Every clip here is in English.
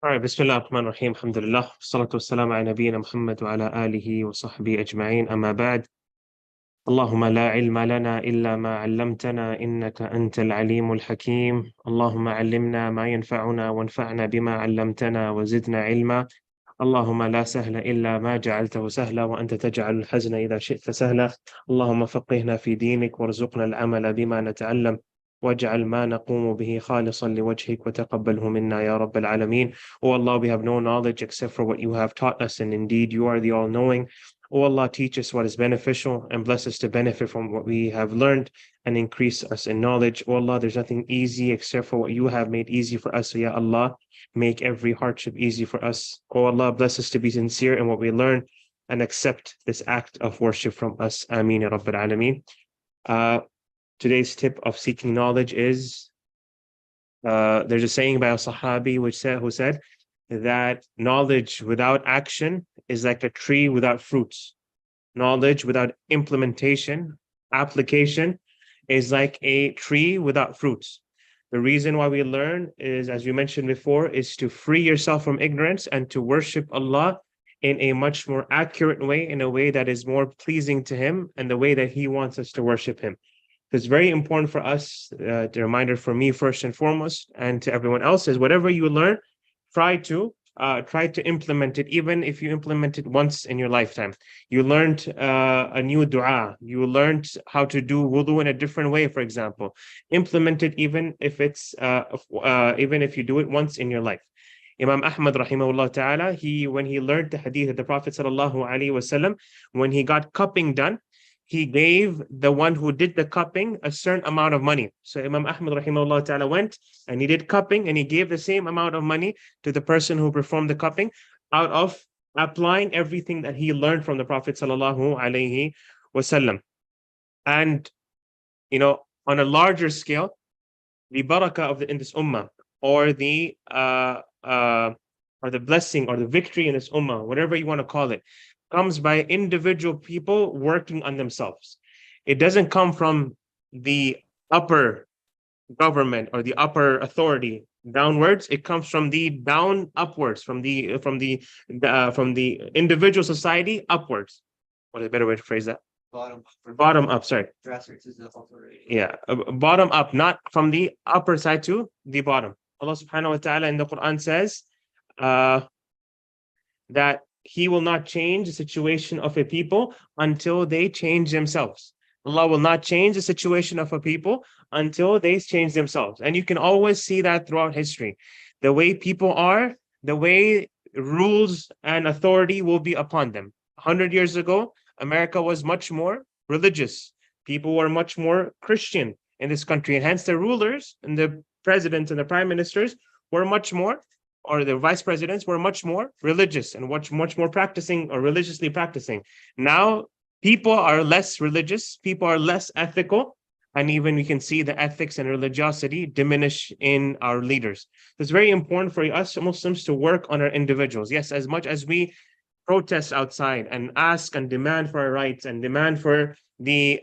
All right, Bismillah ar-Rahman ar-Rahim, alhamdulillah, salatu wassalamu ala nabiyyina Muhammad wa ala alihi wa sahbihi ajma'in, amma ba'd. اللهم لا علم لنا إلا ما علمتنا إنك أنت العليم الحكيم اللهم علمنا ما ينفعنا وانفعنا بما علمتنا وزدنا علما اللهم لا سهل إلا ما جعلته سهلا وأنت تجعل الحزن إذا شئت سهلا اللهم فقهنا في دينك وارزقنا العمل بما نتعلم واجعل ما نقوم به خالصا لوجهك وتقبله منا يا رب العالمين. O Allah, we have no knowledge except for what you have taught us, and indeed you are the all-knowing. O Allah, teach us what is beneficial and bless us to benefit from what we have learned and increase us in knowledge. O Allah, there's nothing easy except for what you have made easy for us. So Ya Allah, make every hardship easy for us. O Allah, bless us to be sincere in what we learn and accept this act of worship from us. Ameen ya Rabbil Alameen. Today's tip of seeking knowledge is there's a saying by a Sahabi who said that knowledge without action is like a tree without fruits. Knowledge without implementation, application, is like a tree without fruits. The reason why we learn is, as you mentioned before, is to free yourself from ignorance and to worship Allah in a much more accurate way, in a way that is more pleasing to Him and the way that He wants us to worship Him. It's very important for us, the reminder for me first and foremost, and to everyone else, is whatever you learn, try to implement it, even if you implement it once in your lifetime. You learned a new dua, you learned how to do wudu in a different way, for example. Implement it even if you do it once in your life. Imam Ahmad rahimahullah ta'ala, when he learned the hadith of the Prophet sallallahu alaihi wasallam, when he got cupping done, he gave the one who did the cupping a certain amount of money. So Imam Ahmad rahimahullah ta'ala went and he did cupping and he gave the same amount of money to the person who performed the cupping out of applying everything that he learned from the Prophet sallallahu alaihi wasallam. And, on a larger scale, the barakah in this ummah, or the blessing or the victory in this ummah, whatever you want to call it, comes by individual people working on themselves. It doesn't come from the upper government or the upper authority downwards. It comes from the down upwards, from the individual society upwards. What is a better way to phrase that? Bottom up, sorry. Yeah, bottom up, not from the upper side to the bottom. Allah subhanahu wa ta'ala in the Quran says that He will not change the situation of a people until they change themselves. Allah will not change the situation of a people until they change themselves. And you can always see that throughout history. The way people are, the way rules and authority will be upon them. 100 years ago, America was much more religious. People were much more Christian in this country. And hence the rulers and the presidents and the prime ministers were much more, or the vice presidents were much more religious and much more practicing or religiously practicing. Now, people are less religious, people are less ethical, and even we can see the ethics and religiosity diminish in our leaders. So it's very important for us Muslims to work on our individuals. Yes, as much as we protest outside and ask and demand for our rights and demand for the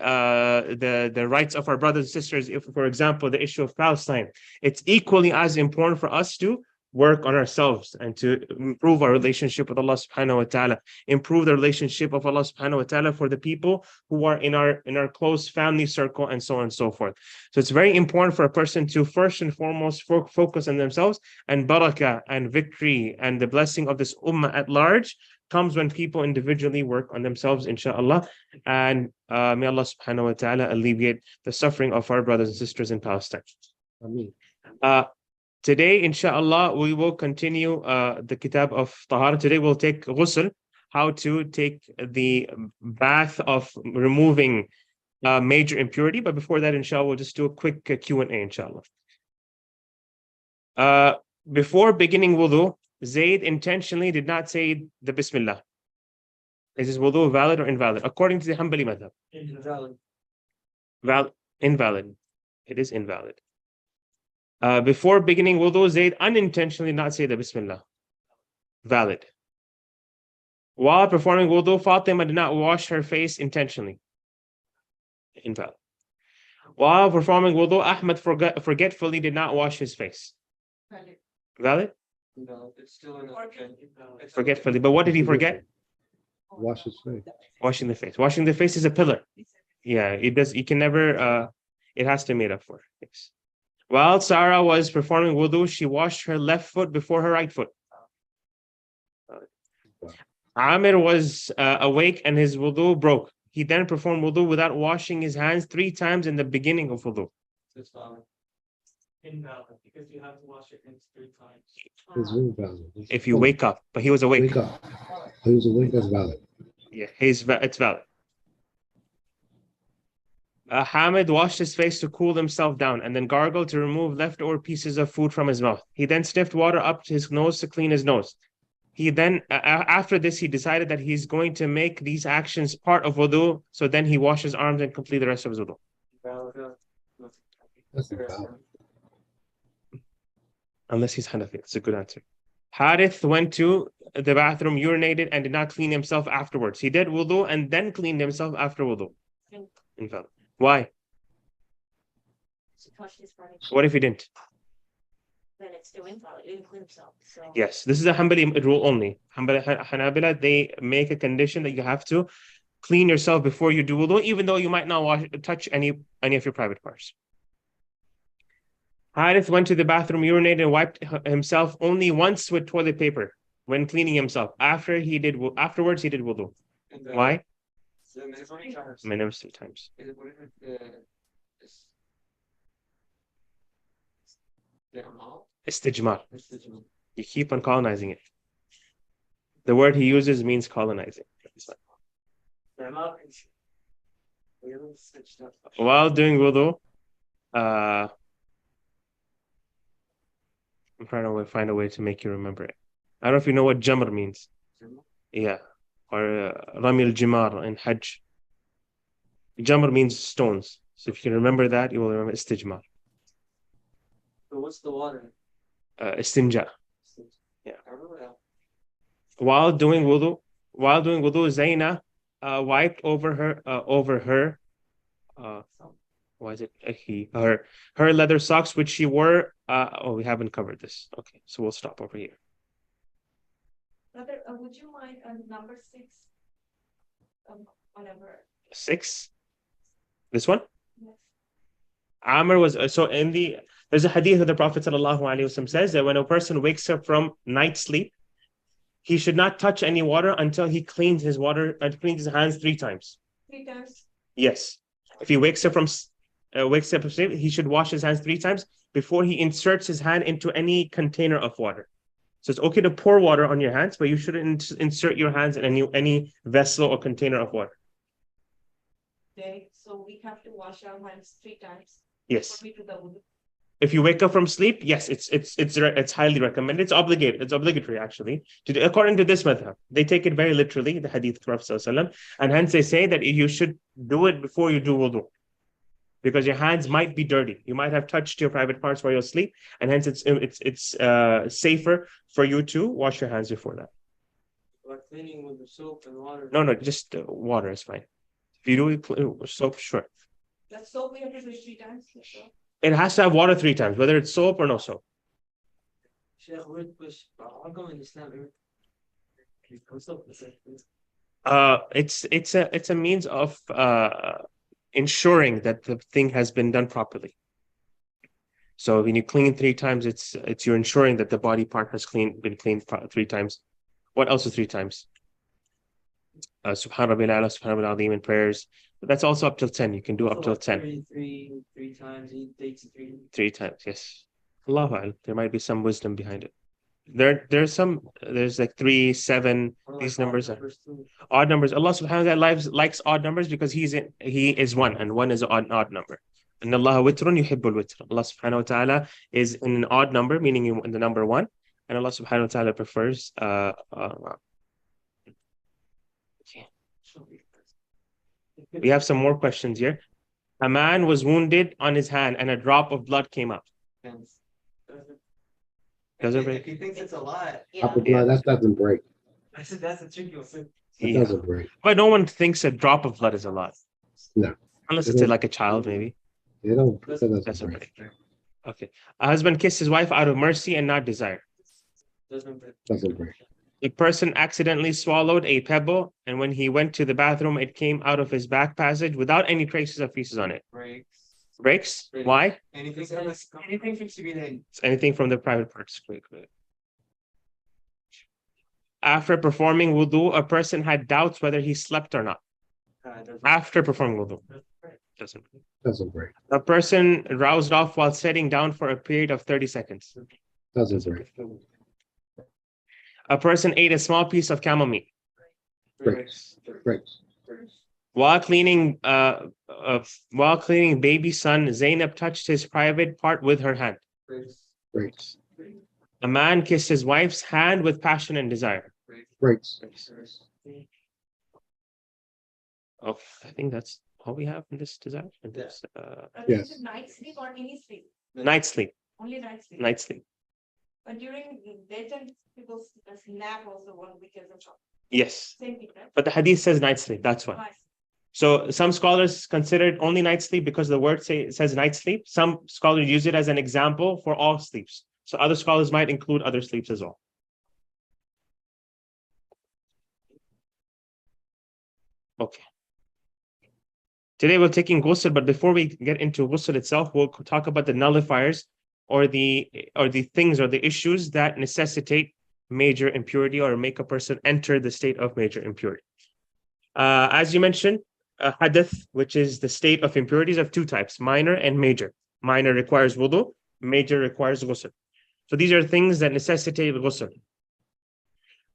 rights of our brothers and sisters, if, for example, the issue of Palestine, it's equally as important for us to work on ourselves and to improve our relationship with Allah subhanahu wa ta'ala, improve the relationship of Allah subhanahu wa ta'ala for the people who are in our close family circle, and so on and so forth. So it's very important for a person to first and foremost focus on themselves, and barakah and victory and the blessing of this ummah at large comes when people individually work on themselves, inshallah. And may Allah subhanahu wa ta'ala alleviate the suffering of our brothers and sisters in Palestine. Ameen. Today, inshallah, we will continue the kitab of Tahara. Today we'll take ghusl, how to take the bath of removing major impurity. But before that, inshallah, we'll just do a quick Q&A, inshallah. Before beginning wudu, Zayd intentionally did not say the Bismillah. Is his wudu valid or invalid? According to the Hanbali madhab. Invalid. It is invalid. Before beginning wudu, Zayd unintentionally not say the Bismillah. Valid. While performing wudu, Fatima did not wash her face intentionally. Invalid. While performing wudu, Ahmad forgetfully did not wash his face. Valid. No, it's still in the Forgetfully. But what did he forget? Wash his face. Washing the face. Washing the face is a pillar. Yeah, it does. You can never. It has to be made up for. Yes. While Sarah was performing wudu, she washed her left foot before her right foot. Amir was awake and his wudu broke. He then performed wudu without washing his hands 3 times in the beginning of wudu. It's valid. Invalid, because you have to wash your hands 3 times. It's very valid. If you wake up, but he was awake. Wake up. He was awake, that's valid. Yeah, it's valid. Hamid washed his face to cool himself down and then gargled to remove leftover pieces of food from his mouth. He then sniffed water up to his nose to clean his nose. He then, after this, he decided that he's going to make these actions part of wudu. So then he washed his arms and complete the rest of his wudu. That's valid. Unless he's Hanafi. That's a good answer. Harith went to the bathroom, urinated, and did not clean himself afterwards. He did wudu and then cleaned himself after wudu. Invalid. Why? What if he didn't? Then it's still invalid. He didn't clean himself. So Yes, this is a Hanbali rule only. Hanabila, they make a condition that you have to clean yourself before you do wudu, even though you might not touch any of your private parts. Harith went to the bathroom, urinated, and wiped himself only once with toilet paper when cleaning himself. Afterwards, he did wudu. Why? Minimum 3 times. Istijmar. You keep on colonizing it. The word he uses means colonizing. While doing wudu, I'm trying to find a way to make you remember it. I don't know if you know what jamr means. Yeah. Or Rami al-Jimar in Hajj. Jamr means stones. So if you can remember that, you will remember istijmar. So what's the water? Istinja. Yeah. While doing wudu, Zaina wiped over her why is it her leather socks which she wore. We haven't covered this. Okay, so we'll stop over here. Brother, would you mind number 6? Whatever. 6. This one. Yes. Amr was there's a hadith of the Prophet ﷺ says that when a person wakes up from night sleep, he should not touch any water until he cleans his hands 3 times. 3 times? Yes. If he wakes up from sleep, he should wash his hands 3 times before he inserts his hand into any container of water. So it's okay to pour water on your hands, but you shouldn't insert your hands in any vessel or container of water. Okay, so we have to wash our hands 3 times. Yes. Before we do the wudu. If you wake up from sleep, yes, it's highly recommended. It's obligated. It's obligatory actually. According to this madhab, they take it very literally, the hadith of Prophet ﷺ, and hence they say that you should do it before you do wudu, because your hands might be dirty. You might have touched your private parts while you're asleep, and hence it's safer for you to wash your hands before that. Like cleaning with the soap and water. No, just water is fine. If you do soap, sure. That soap we have to do 3 times. So. It has to have water 3 times, whether it's soap or no soap. Sheikh, weird question. How come in Islam? It's a means of ensuring that the thing has been done properly. So when you clean 3 times, it's you're ensuring that the body part has been cleaned 3 times. What else is 3 times? Subhan Rabbil A'la, Subhan Rabbil Azim in prayers. But that's also up till 10. You can do up till 10. 3 times. He takes 3. 3 times, yes. Allahu A'lam. There might be some wisdom behind it. There's like 3, 7. These numbers are odd numbers. Allah subhanahu wa ta'ala likes odd numbers because he is 1, and 1 is an odd number. And Allah witrun yuhibbul witr. Allah subhanahu wa ta'ala is in an odd number, meaning in the number 1, and Allah subhanahu wa ta'ala prefers We have some more questions here. A man was wounded on his hand and a drop of blood came up. Doesn't break? If he thinks it's a lot. Drop of blood, that doesn't break. I said that's a tricky one. That doesn't break. But no one thinks a drop of blood is a lot. No. Unless it's like a child, maybe. They don't. That's break. Okay. A husband kissed his wife out of mercy and not desire. Doesn't break. The person accidentally swallowed a pebble, and when he went to the bathroom, it came out of his back passage without any traces of feces on it. Breaks? Why? Anything seems to be in. It's anything from the private parts. Great. After performing wudu, a person had doubts whether he slept or not. After performing wudu. Doesn't break. A person roused off while sitting down for a period of 30 seconds. Doesn't break. A person ate a small piece of camel meat. Breaks. Breaks. While cleaning baby son, Zainab touched his private part with her hand. Breaks. A man kissed his wife's hand with passion and desire. Breaks. Oh, I think that's all we have in this desire. Yes. Night sleep or any sleep? Night sleep. Only night sleep. Night sleep. But during daytime, people nap also one because of Yes. same thing, right? But the hadith says night sleep. That's why. Nice. So some scholars consider it only night sleep because the word says night sleep. Some scholars use it as an example for all sleeps. So other scholars might include other sleeps as well. Okay. Today we're taking ghusl, but before we get into ghusl itself, we'll talk about the nullifiers or the things or the issues that necessitate major impurity or make a person enter the state of major impurity. As you mentioned, hadith, which is the state of impurities of two types, minor and major. Minor requires wudu, major requires ghusl. So these are things that necessitate ghusl.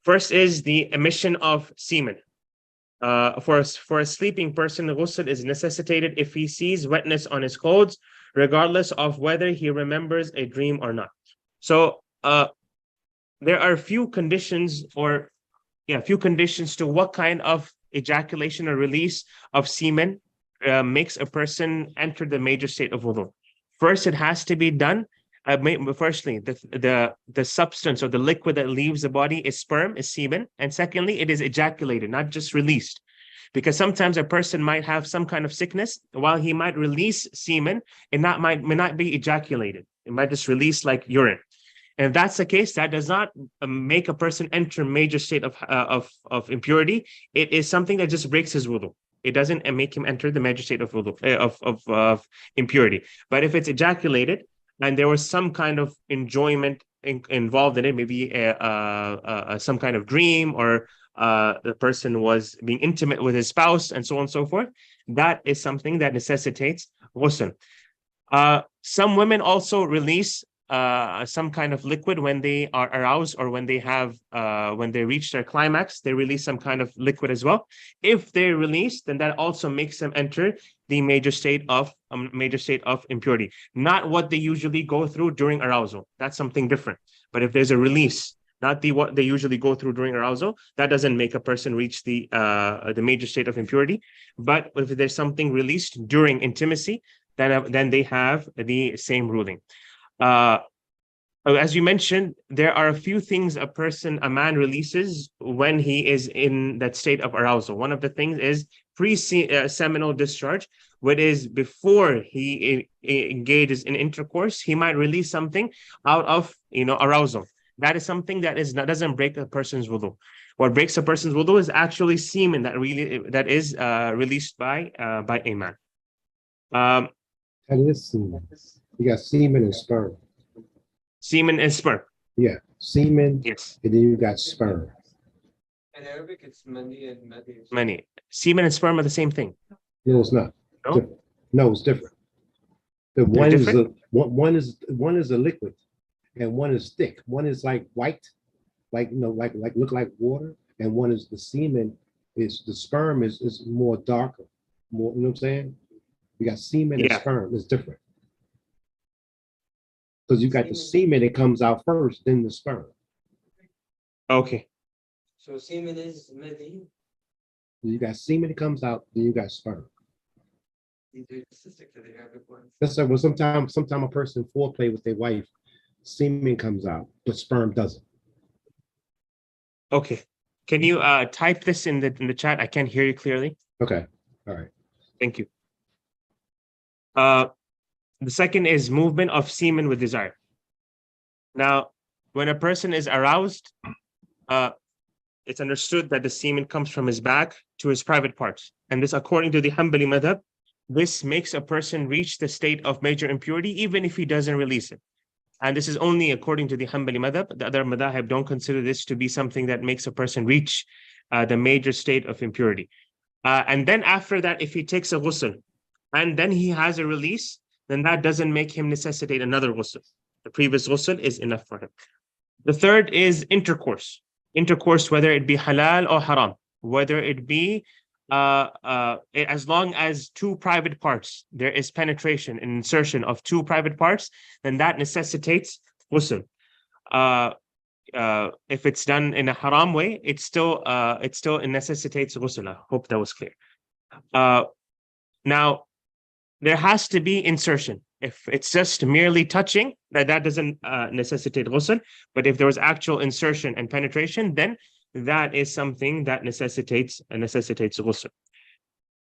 First is the emission of semen. For a sleeping person, ghusl is necessitated if he sees wetness on his clothes, regardless of whether he remembers a dream or not. So there are few conditions to what kind of ejaculation or release of semen makes a person enter the major state of wudu. First, it has to be done. Firstly, the substance or the liquid that leaves the body is sperm, is semen, and secondly, it is ejaculated, not just released. Because sometimes a person might have some kind of sickness, while he might release semen, it may not be ejaculated. It might just release like urine. And if that's the case, that does not make a person enter major state of impurity. It is something that just breaks his wudu. It doesn't make him enter the major state of wudu, of impurity. But if it's ejaculated and there was some kind of enjoyment involved in it, maybe some kind of dream, or the person was being intimate with his spouse and so on and so forth, that is something that necessitates ghusl. Some women also release some kind of liquid when they are aroused, or when they reach their climax, they release some kind of liquid as well. If they release, then that also makes them enter the major state of impurity. Not what they usually go through during arousal. That's something different. But if there's a release, not what they usually go through during arousal, that doesn't make a person reach the major state of impurity. But if there's something released during intimacy, then they have the same ruling. As you mentioned, there are a few things a man releases when he is in that state of arousal. One of the things is pre-seminal discharge, which is before he engages in intercourse, he might release something out of arousal. That is something that doesn't break a person's wudu. What breaks a person's wudu is actually semen that is released by a man. That is semen. You got semen and sperm. Semen and sperm. Yeah, semen. Yes. And then you got sperm. In Arabic, it's mani and madi. Many. Semen and sperm are the same thing. No, it's not. No? Different. No, it's different. The one is a liquid, and one is thick. One is like white, like look like water, and one is the semen. Is the sperm is more darker, more, you know what I'm saying? You got semen and sperm. It's different. Because you got the semen that comes out first, then the sperm. Okay. So semen is madi. You got semen that comes out, then you got sperm. These are specific to the Arabic ones. That's like, well, sometimes a person foreplay with their wife, semen comes out, but sperm doesn't. Okay. Can you type this in the chat? I can't hear you clearly. Okay. All right. Thank you. The second is movement of semen with desire. Now, when a person is aroused, it's understood that the semen comes from his back to his private parts. And this, according to the Hanbali madhab, this makes a person reach the state of major impurity, even if he doesn't release it. And this is only according to the Hanbali madhab. The other madhab don't consider this to be something that makes a person reach the major state of impurity. And then after that, if he takes a ghusl and then he has a release, then that doesn't make him necessitate another ghusl. The previous ghusl is enough for him. The third is intercourse. Intercourse, whether it be halal or haram, whether it be as long as two private parts, there is penetration and insertion of two private parts, then that necessitates ghusl. If it's done in a haram way, it still necessitates ghusl. I hope that was clear. Now, there has to be insertion. If it's just merely touching, that doesn't necessitate ghusl. But if there was actual insertion and penetration, then that is something that necessitates ghusl.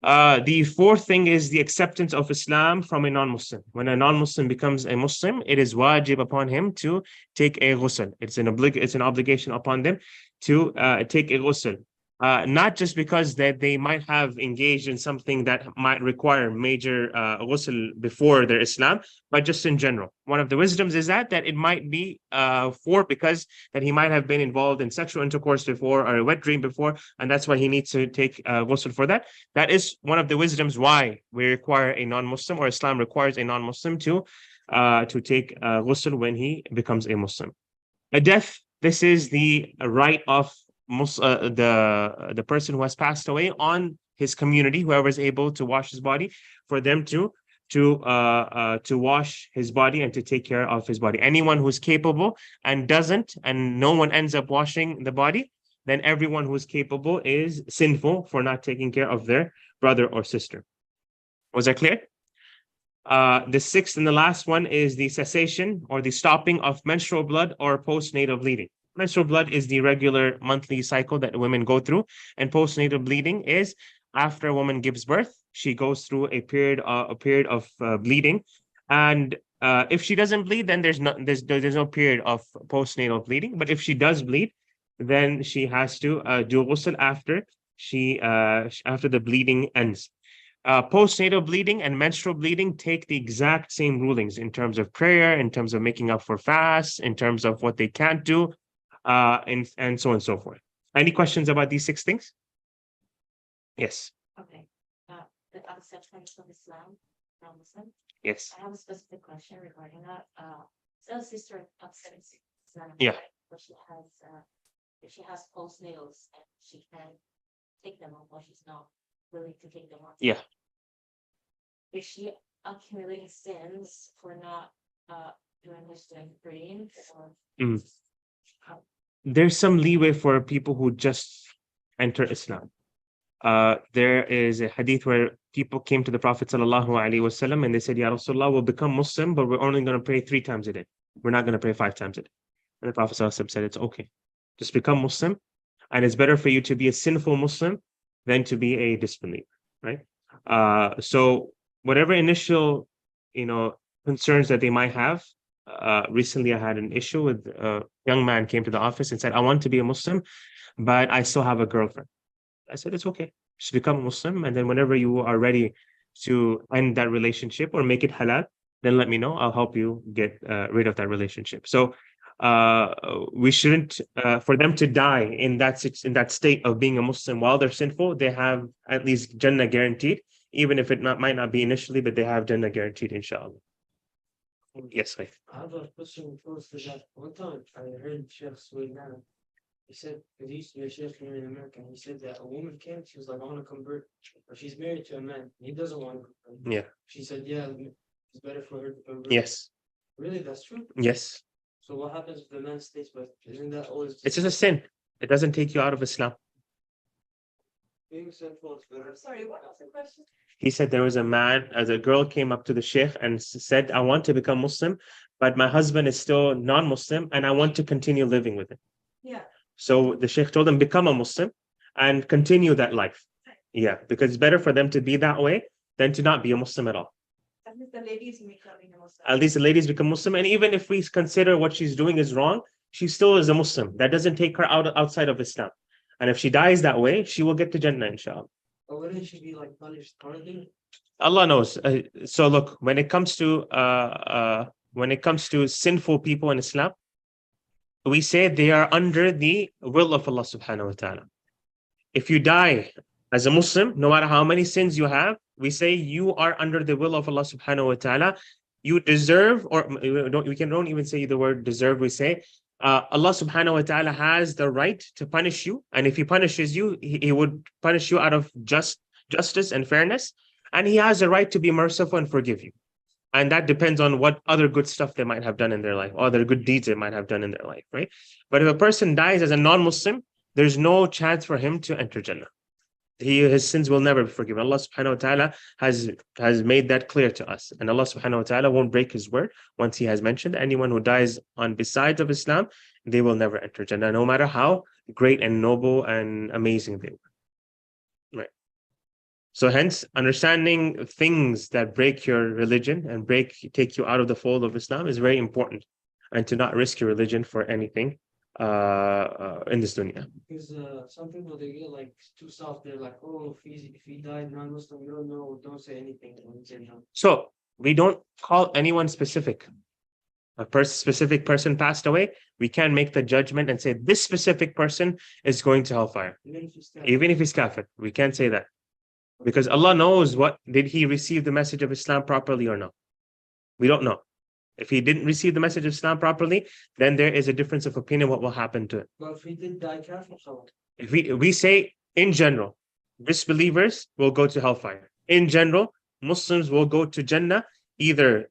The fourth thing is the acceptance of Islam from a non-Muslim. When a non-Muslim becomes a Muslim, it is wajib upon him to take a ghusl. It's an obligation upon them to take a ghusl. Not just because that they might have engaged in something that might require major ghusl before their Islam, but just in general. One of the wisdoms is that it might be because that he might have been involved in sexual intercourse before or a wet dream before, and that's why he needs to take ghusl for that. That is one of the wisdoms why we require a non-Muslim, or Islam requires a non-Muslim to take ghusl when he becomes a Muslim. A death, this is the right of the person who has passed away on his community, whoever is able to wash his body, for them to wash his body and to take care of his body. Anyone who's capable and doesn't, and no one ends up washing the body, then everyone who's capable is sinful for not taking care of their brother or sister. Was that clear? The sixth and the last one is the cessation or the stopping of menstrual blood or postnatal bleeding. Menstrual blood is the regular monthly cycle that women go through, and postnatal bleeding is after a woman gives birth. She goes through a period of bleeding, and if she doesn't bleed, then there's no period of postnatal bleeding. But if she does bleed, then she has to do ghusl after the bleeding ends. Postnatal bleeding and menstrual bleeding take the exact same rulings in terms of prayer, in terms of making up for fasts, in terms of what they can't do, and so on and so forth. Any questions about these 6 things? Yes. Okay. The acceptance of Islam from Muslim. Yes. I have a specific question regarding that. So sister accepts Islam. Yeah. But if she has postnatals and she can take them off, or she's not willing to take them off. Yeah. Is she accumulating sins for not doing this to praying, or There's some leeway for people who just enter Islam. There is a hadith where people came to the Prophet ﷺ and they said, Ya Rasulullah, we'll become Muslim, but we're only going to pray 3 times a day. We're not going to pray 5 times a day. And the Prophet ﷺ said, it's okay. Just become Muslim. And it's better for you to be a sinful Muslim than to be a disbeliever, right? So whatever initial, concerns that they might have, recently I had an issue with a young man came to the office and said, I want to be a Muslim, but I still have a girlfriend. I said, it's okay. Just become a Muslim. And then whenever you are ready to end that relationship or make it halal, then let me know. I'll help you get rid of that relationship. So we shouldn't, for them to die in that state of being a Muslim while they're sinful, they have at least Jannah guaranteed, even if it might not be initially, but they have Jannah guaranteed, inshallah. Yes, Saif. I have a question close to that. One time I heard Sheikh Suleiman. He said, because he used to be a sheikh here in America, and he said that a woman came, she was like, I want to convert, or she's married to a man, he doesn't want to convert. Yeah. She said, yeah, it's better for her to convert. Yes. Really, that's true? Yes. So what happens if the man stays, but isn't that always It's just a sin. It doesn't take you out of Islam. being sinful is better? I'm sorry, what was the question? He said there was a man, as a girl came up to the sheikh and said, I want to become Muslim, but my husband is still non-Muslim and I want to continue living with him. Yeah. So the sheikh told them, become a Muslim and continue that life. Yeah, because it's better for them to be that way than to not be a Muslim at all. At least the ladies becoming a Muslim. At least the ladies become Muslim. And even if we consider what she's doing is wrong, she still is a Muslim. That doesn't take her outside of Islam. And if she dies that way, she will get to Jannah, inshallah. But wouldn't she be like punished harder? Allah knows. So look, when it comes to sinful people in Islam, we say they are under the will of Allah subhanahu wa ta'ala. If you die as a Muslim, no matter how many sins you have, we say you are under the will of Allah subhanahu wa ta'ala. You deserve, or don't even say the word deserve, we say Allah subhanahu wa ta'ala has the right to punish you. And if he punishes you, he would punish you out of justice and fairness. And he has a right to be merciful and forgive you. And that depends on what other good stuff they might have done in their life, or other good deeds they might have done in their life, right? But if a person dies as a non-Muslim, there's no chance for him to enter Jannah. His sins will never be forgiven. Allah subhanahu wa ta'ala has made that clear to us. And Allah subhanahu wa ta'ala won't break his word once he has mentioned anyone who dies on besides of Islam, they will never enter Jannah, no matter how great and noble and amazing they were. Right. So hence, understanding things that break your religion and take you out of the fold of Islam is very important, and to not risk your religion for anything in this dunya. Because some people, they get like too soft. They're like, oh, if he died non-Muslim, you don't know, don't say anything. So we don't call anyone specific. A specific person passed away, we can make the judgment and say this specific person is going to hellfire. Even if he's kafir, we can't say that. Because Allah knows did he receive the message of Islam properly or not. We don't know. If he didn't receive the message of Islam properly, then there is a difference of opinion what will happen to him. But if he did die kafir, so if we say in general, disbelievers will go to hellfire. In general, Muslims will go to Jannah either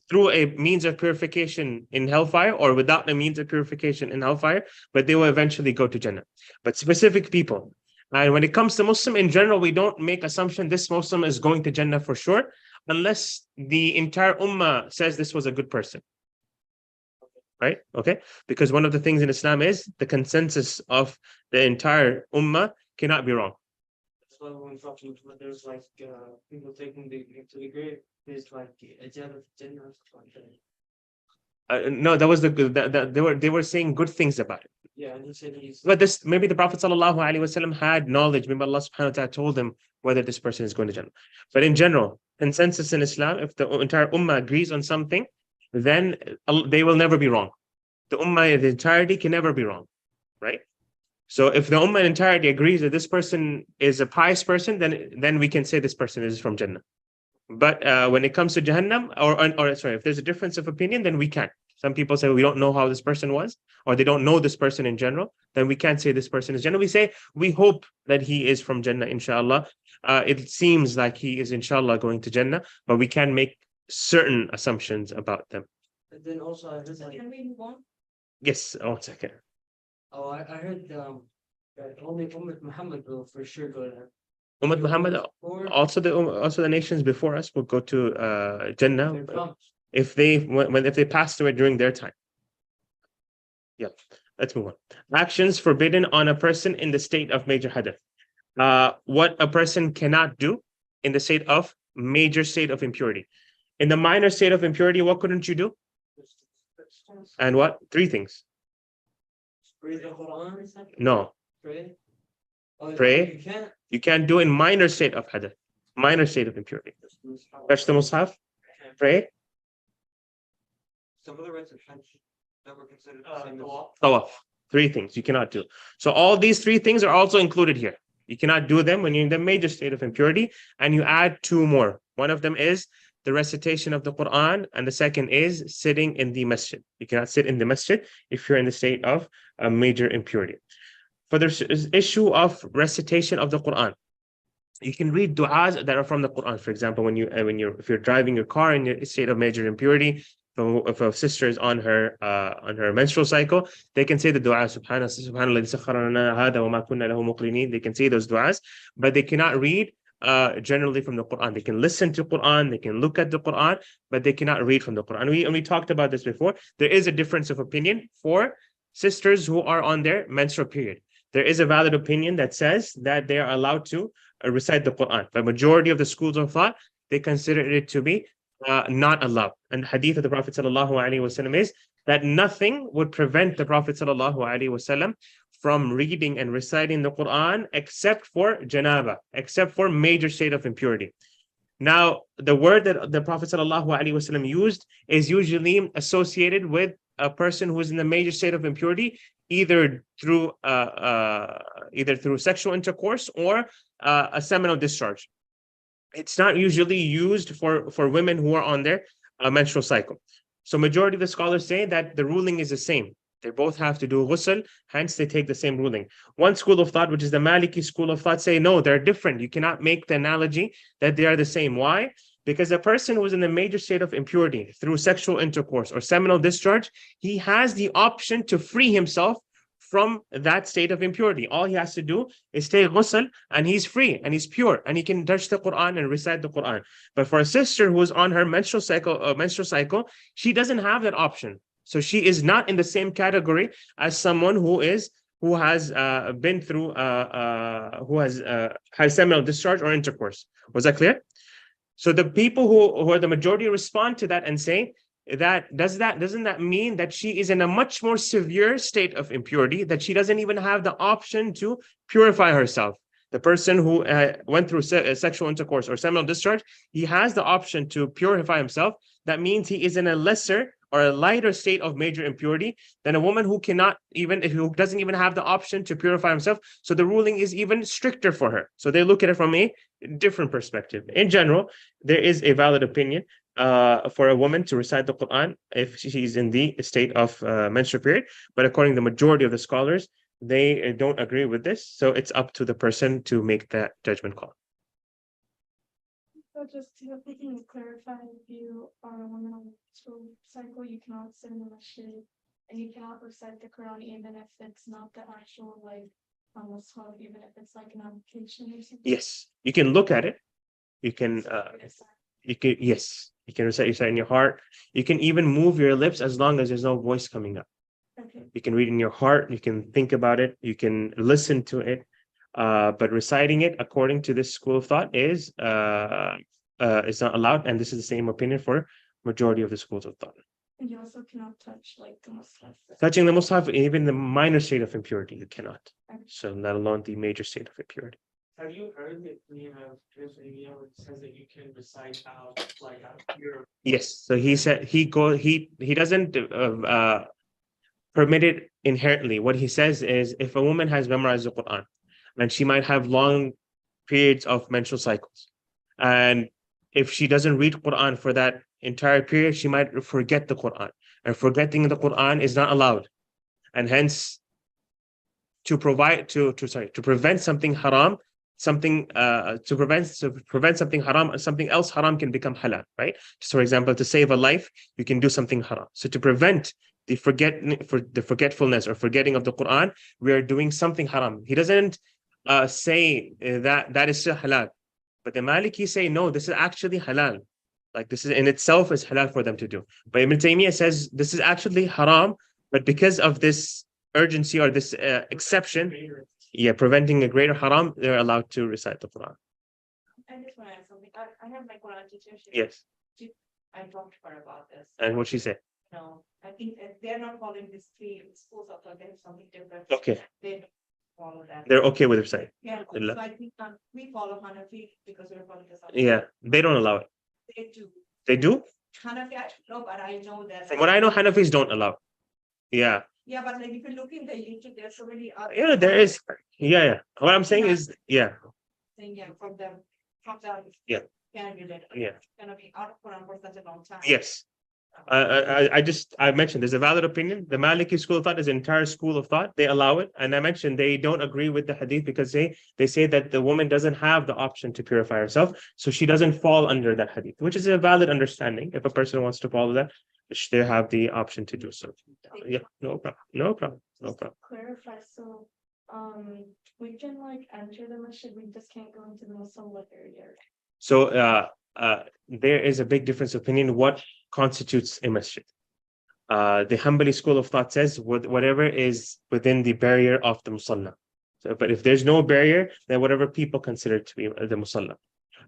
through a means of purification in hellfire or without a means of purification in hellfire, but they will eventually go to Jannah. But specific people, and when it comes to Muslim in general, we don't make assumption this Muslim is going to Jannah for sure, unless the entire ummah says this was a good person. Right? Okay? Because one of the things in Islam is the consensus of the entire ummah cannot be wrong. that's why when talking about there's like people taking to the grave, there's like a Jannah or something like that. No, that was they were saying good things about it. Yeah, and he said he's But maybe the Prophet ﷺ had knowledge. Maybe Allah subhanahu wa ta'ala told him whether this person is going to Jannah. But in general, consensus in Islam, if the entire ummah agrees on something, then they will never be wrong. The ummah in the entirety can never be wrong, right? So if the ummah in entirety agrees that this person is a pious person, then we can say this person is from Jannah. But when it comes to Jahannam, or sorry, if there's a difference of opinion, then we can't. Some people say we don't know how this person was, or they don't know this person in general, then we can't say this person is Jannah. We say we hope that he is from Jannah, inshallah. It seems like he is, inshallah, going to Jannah, but we can make certain assumptions about them. and then also I heard like Can we move on? Yes, 1 second. I heard that only Ummah Muhammad will for sure go there. Ummah Muhammad, Or also the nations before us will go to Jannah they're from- if they passed away during their time. Yeah, let's move on. Actions forbidden on a person in the state of major hadath. What a person cannot do in the state of major state of impurity. In the minor state of impurity, what couldn't you do? And what? 3 things. read the Quran, No, pray. Oh, Pray. You can't. you can't do in minor state of hadath, minor state of impurity. Touch the mushaf, pray, Some of the rites of Hajj that were considered the same as tawaf. 3 things you cannot do. So all these 3 things are also included here. You cannot do them when you're in the major state of impurity, and you add 2 more. One of them is the recitation of the Quran, and the second is sitting in the masjid. You cannot sit in the masjid if you're in the state of a major impurity. For the issue of recitation of the Quran, you can read du'as that are from the Quran. For example, if you're driving your car in a state of major impurity, if a sister is on her menstrual cycle, they can say the dua, subhanallah, they can say those du'as, but they cannot read generally from the Quran. They can listen to Quran, they can look at the Quran, but they cannot read from the Quran. We talked about this before. There is a difference of opinion for sisters who are on their menstrual period. There is a valid opinion that says that they are allowed to recite the Quran. The majority of the schools of thought, they consider it to be not allowed. And hadith of the Prophet ﷺ is that nothing would prevent the Prophet ﷺ from reading and reciting the Quran except for janaba, except for major state of impurity. Now, the word that the Prophet ﷺ used is usually associated with a person who is in the major state of impurity, either through sexual intercourse or a seminal discharge. It's not usually used for women who are on their menstrual cycle. So majority of the scholars say that the ruling is the same. They both have to do ghusl, hence they take the same ruling. One school of thought, which is the Maliki school of thought, say no, they're different. You cannot make the analogy that they are the same. Why? Because a person who is in a major state of impurity through sexual intercourse or seminal discharge, he has the option to free himself from that state of impurity. All he has to do is take ghusl and he's free and he's pure and he can touch the Quran and recite the Quran. But for a sister who's on her menstrual cycle, she doesn't have that option. So she is not in the same category as someone who has been through who has had seminal discharge or intercourse. Was that clear? So the people who are the majority respond to that and say that doesn't that mean that she is in a much more severe state of impurity, that she doesn't even have the option to purify herself? The person who went through sexual intercourse or seminal discharge, he has the option to purify himself. That means he is in a lesser or a lighter state of major impurity than a woman who doesn't even have the option to purify himself. So the ruling is even stricter for her. So they look at it from a different perspective. In general, there is a valid opinion for a woman to recite the Quran if she's in the state of menstrual period. But according to the majority of the scholars, they don't agree with this. So it's up to the person to make that judgment call. So just to clarify, if you are a woman on menstrual cycle, you cannot sit in the masjid and you cannot recite the Quran even if it's not the actual mushaf, even if it's like an application or something. Yes, you can look at it. You can recite in your heart. You can even move your lips as long as there's no voice coming up. Okay. You can read in your heart. You can think about it. You can listen to it. But reciting it, according to this school of thought, is not allowed, and this is the same opinion for majority of the schools of thought. And you also cannot touch the mushaf. Touching the mushaf, even the minor state of impurity, you cannot. So not alone the major state of impurity. Have you heard that it says that you can recite out pure? Yes. So he said he doesn't permit it inherently. What he says is, if a woman has memorized the Quran and she might have long periods of menstrual cycles, and if she doesn't read Quran for that entire period, she might forget the Quran, and forgetting the Quran is not allowed. And hence, to prevent something haram, to prevent something haram, something else haram can become halal, right? So, for example, to save a life, you can do something haram. So to prevent the forgetfulness or forgetting of the Quran, we are doing something haram. He doesn't say that is still halal, but the Maliki say no, this is actually halal. Like this is in itself is halal for them to do. But Ibn Taymiyyah says this is actually haram, but because of this urgency or this exception, preventing a greater haram, they're allowed to recite the Quran. I just want to add something. I have my Quran teacher. Yes. I talked to her about this. And what she said? No, I think they're not following these three schools of thought. They have something different. Okay. They don't follow that. They're okay with reciting. Yeah, so I think we follow Hanafi because we're following this. Yeah, they don't allow it. They do. They do? Hanafi, I don't know, but I know that. From what I know, Hanafis don't allow. Yeah. Yeah, but if you look in the YouTube, there's so many other. Yeah, there is. Yeah. What I'm saying is, from them, Yeah. candidate. Yeah. It's gonna be out of Quran for such a long time. Yes. I mentioned there's a valid opinion. The Maliki school of thought is an entire school of thought. They allow it. And I mentioned they don't agree with the hadith because they say that the woman doesn't have the option to purify herself. So she doesn't fall under that hadith, which is a valid understanding. If a person wants to follow that, they have the option to do so. Yeah, no problem. Clarify, so we can enter the masjid, we just can't go into the Musalla area. So there is a big difference of opinion what constitutes a masjid. The Hanbali school of thought says whatever is within the barrier of the musalla. So, but if there's no barrier, then whatever people consider to be the musalla.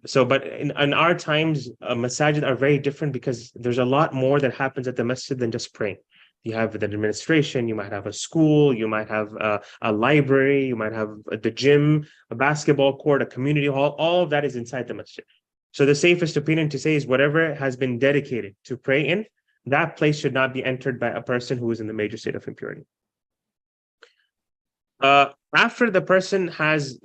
So, but in our times, masajid are very different because there's a lot more that happens at the masjid than just praying. You have the administration, you might have a school, you might have a library, you might have the gym, a basketball court, a community hall. All of that is inside the masjid. So the safest opinion to say is whatever has been dedicated to pray in, that place should not be entered by a person who is in the major state of impurity. After the person has,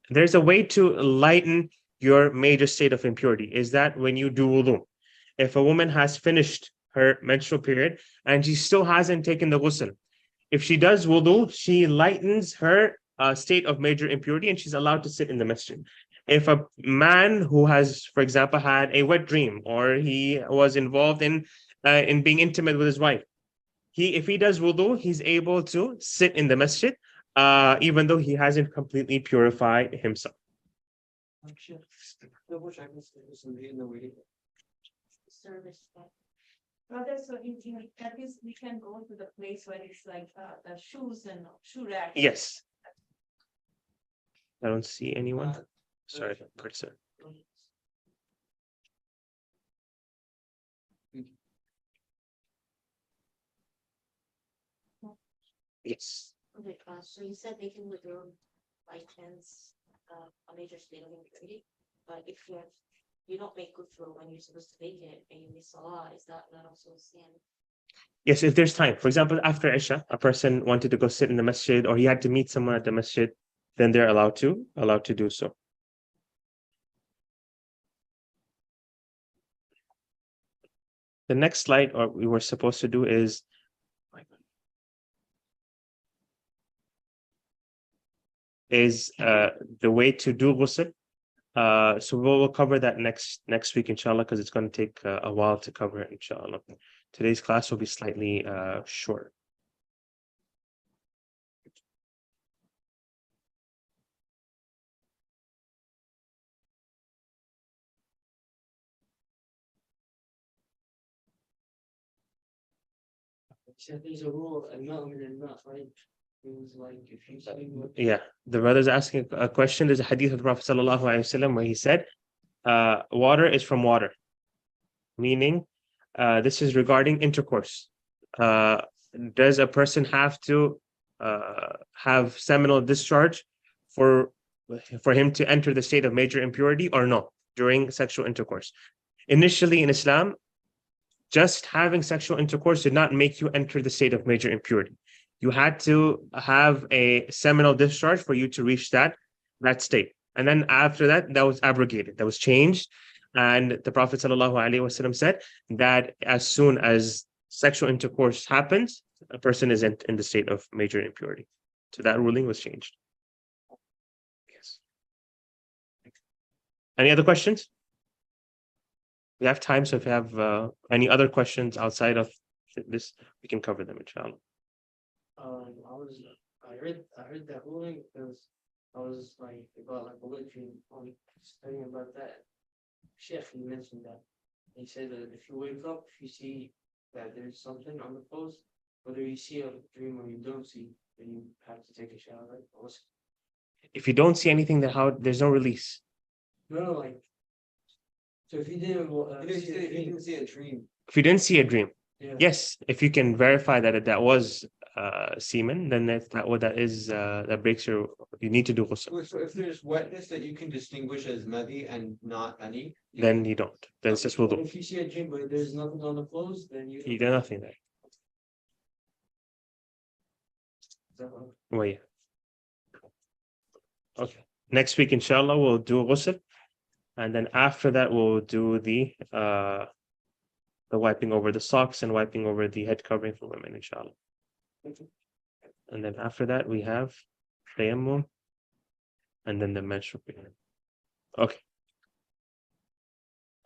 there's a way to lighten your major state of impurity, is that when you do wudu. If a woman has finished her menstrual period and she still hasn't taken the ghusl, if she does wudu, she lightens her state of major impurity and she's allowed to sit in the masjid. If a man who has, for example, had a wet dream or he was involved in being intimate with his wife, if he does wudu, he's able to sit in the masjid, even though he hasn't completely purified himself. double check this in the way. Service. Brother, so that means we can go to the place where it's like the shoes and shoe rack. Yes. I don't see anyone. Sorry, person. Yes. Okay, so you said they can withdraw by chance a major state of impurity, but if you don't make ghusl when you're supposed to make it and you miss salah, is that not also a sin? Yes, if there's time. For example, after Isha, a person wanted to go sit in the masjid or he had to meet someone at the masjid, then they're allowed to do so. The next slide, or we were supposed to do, is the way to do ghusl. So we'll cover that next week, inshallah, because it's going to take a while to cover it, inshallah. Today's class will be slightly short. Except there's a rule, and not right. It was like if you say what. Yeah, the brother's asking a question. There's a hadith of the Prophet sallallahu alaihi wasallam where he said, water is from water, meaning this is regarding intercourse. Does a person have to have seminal discharge for him to enter the state of major impurity or no during sexual intercourse? Initially in Islam, just having sexual intercourse did not make you enter the state of major impurity. You had to have a seminal discharge for you to reach that state. And then after that, that was abrogated, that was changed. And the Prophet ﷺ said that as soon as sexual intercourse happens, a person is in the state of major impurity. So that ruling was changed. Yes. Any other questions? We have time, so if you have any other questions outside of this, we can cover them, inshallah. I heard that ruling because I was like about like a literature on studying about that. Sheikh, he mentioned that. He said that if you wake up, if you see that there's something on the post, whether you see a dream or you don't see, then you have to take a shower, right? If you don't see anything, then there's no release. No, like. So if you didn't, see a dream. If you didn't see a dream, Yeah. yes, if you can verify that was semen, then that breaks you need to do ghusl. So if there's wetness that you can distinguish as madi and not ani, Then you don't. Then it's just wudu. If you see a dream but there's nothing on the clothes, then you You do nothing there. Well, yeah. Okay. Next week, inshallah, we'll do ghusl. And then after that, we'll do the wiping over the socks and wiping over the head covering for women, inshallah. And then after that, we have tayammum and then the menstrual period. Okay.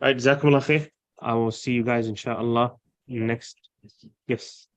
All right, jazakumullah khair. I will see you guys, inshallah, next. Yes.